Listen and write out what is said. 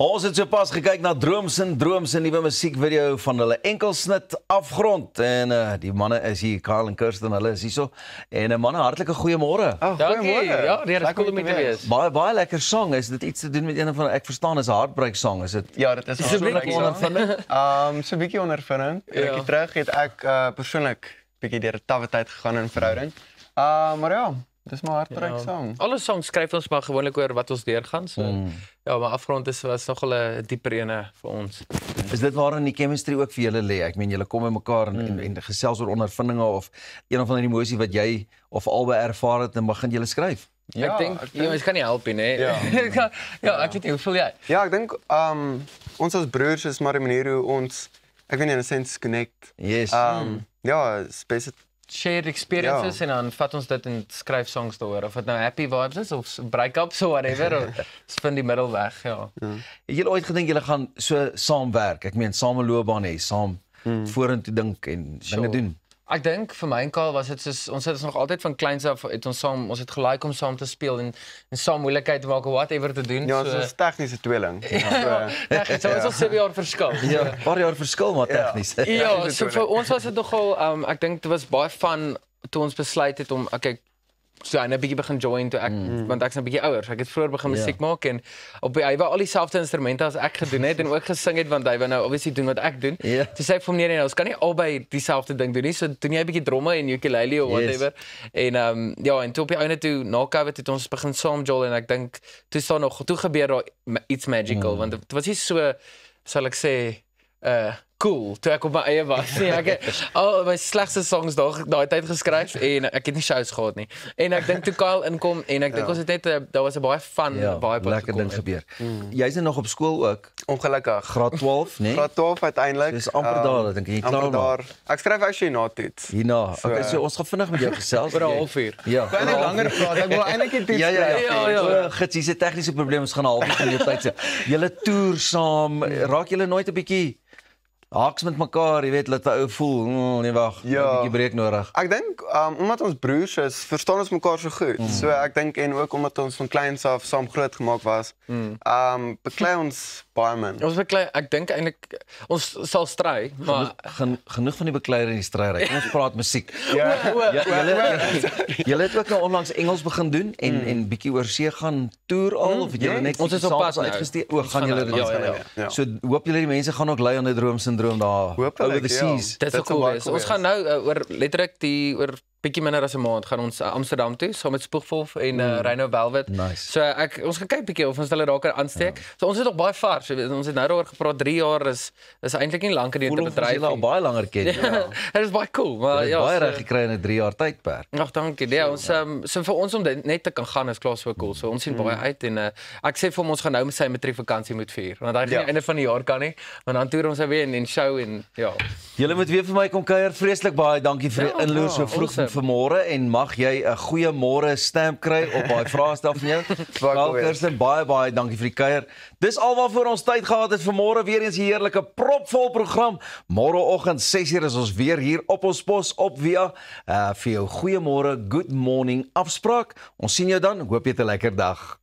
Ons het sopas gekyk na Drooms en Drooms, 'n nuwe musiekvideo van hulle enkelsnit Afgrond. En die manne is hier, Karl en Kirsten, hulle is hierso. En manne, hartlike goeiemôre. Oh, Dankie. Ja, nee, dis cool om hier te wees. Baie lekker song. Is dit iets te doen met een van, ek verstaan, is 'n heartbreak song, is dit? Ja, dit is 'n Persoonlike ondervinding? So 'n bietjie ondervinding. Rukkie terug het ek persoonlik bietjie deur 'n tawwe tyd gegaan in verhouding. Maar ja, dis my heartbreak song. Alle songs skryf ons maar gewoonlik oor wat ons deurgaan. So. Ja, maar Afgrond was nogal 'n dieper ene vir ons. Is dit waarin die chemistry ook vir julle lê? Ek meen, julle kom by mekaar en gesels oor ondervindinge of een of ander emosie wat jy of albei ervaar het en begin julle skryf? Ja, ek dink jy kan nie help nie, hè. Ja, ek weet nie, hoe voel jy? Ja, ek dink ons as broers is maar 'n manier hoe ons, ek weet nie, in 'n sin connect. Yes. Ja, space Shared experiences en dan vat ons dit en skryf songs daaroor, of dit nou happy vibes is of breakups of whatever, ons vind die middelweg, ja. Het julle ooit gedink julle gaan so saamwerk? Ek meen, saam 'n loopbaan hê, saam vorentoe dink en dinge doen? Ek dink vir my en Karl was dit soos ons het nog altyd van kleins af het ons het gelike om saam te speel en saam moeilikheid te maak of whatever te doen. Ja, ons is tegniese tweeling. Ja, so is ons 7 jaar verskil. Ja, paar jaar verskil maar tegnies. Ja, so vir ons was dit nogal ek dink dit was baie fun toe ons besluit het om kyk so 'n bietjie begin join toe ek want ek's 'n bietjie ouer. Ek het vroeër begin musiek maak en hy wou al dieselfde instrumente as ek gedoen het en ook gesing het want hy wou nou obviously doen wat ek doen. Toe sê ek vir hom nee, ons kan nie albei dieselfde ding doen nie. So doen jy 'n bietjie dromme en ukulele of whatever. En ja, en toe op die einde toe na COVID het ons begin saam jol en ek dink toe gebeur daar iets magical want dit was nie so sal ek sê cool, toe ek op my eie was. Nee, ek het al my slegste songs daai tyd geskryf en ek het nie shows gehad nie. En ek dink toe Kyle inkom en ek dink ons het net daar was 'n baie fun vibe lekker ding gebeur. Jy's nog op skool ook? Ongelukkig. Graad 12, né? Graad 12 uiteindelik. Dis amper daar, dink jy klaar daar. Ek skryf actually na toets. Hierna. Okay, so ons gaan vinnig met jou gesels oor 'n halfuur. Ja. Kan nie langer praat. Ek wil eintlik die toets Ja. Gits, hier's 'n tegniese probleem, ons gaan 'n halfuur jou tyd sê. Julle toer saam, raak julle nooit 'n bietjie haaks met mekaar, jy weet, laat 'n ou voel, nee wag, 'n bietjie breek nodig. Ek dink omdat ons broers is, verstaan ons mekaar so goed. So ek dink en ook omdat ons van kleins af saam groot gemaak was, beklei ons baie min. Ons beklei, ek dink eintlik ons sal stry, maar genoeg van die bekleier en die stryry. Ons praat musiek. Julle het ook nou onlangs Engels begin doen en bietjie oor see gaan toer al of het julle net ons is op pad uitgesteek? O, gaan julle dit? So hoop julle die mense gaan ook lei aan 'n droom daar over the seas. Dit sou cool wees. Ons gaan nou oor letterlik oor bietjie minder as 'n maand gaan ons Amsterdam toe saam met Spoegwolf en Rhino Velvet. So ons gaan kyk bietjie of ons hulle daar kan aansteek. So ons is nog baie vars. Ons het nou daaroor gepraat 3 jaar is eintlik nie lank in die bedryf nie. Al baie langer ken. Dit is baie cool, maar ja, baie reg gekry in 'n 3 jaar tydperk. Ag, dankie. Ja, ons so vir ons om net te kan gaan is klaar so cool. So ons sien baie uit en ek sê vir hom ons gaan nou met sy matriekvakansie moet vier want hy gaan einde van die jaar kan nie. Want dan toer ons weer en show en ja. Julle moet weer vir my kom kuier. Vreeslik baie dankie vir die inloer so vroeg vanmôre en mag jy 'n goeie môre stamp kry op daai vraestel van jou. Kirsten, baie dankie vir die kuier. Dis alwaarvoor ons tyd gehad het vir môre, weer eens 'n heerlike propvol program. Môreoggend 6:00 is ons weer hier op ons pos op Via vir jou goeiemôre, good morning afspraak. Ons sien jou dan. Hoop jy het 'n lekker dag.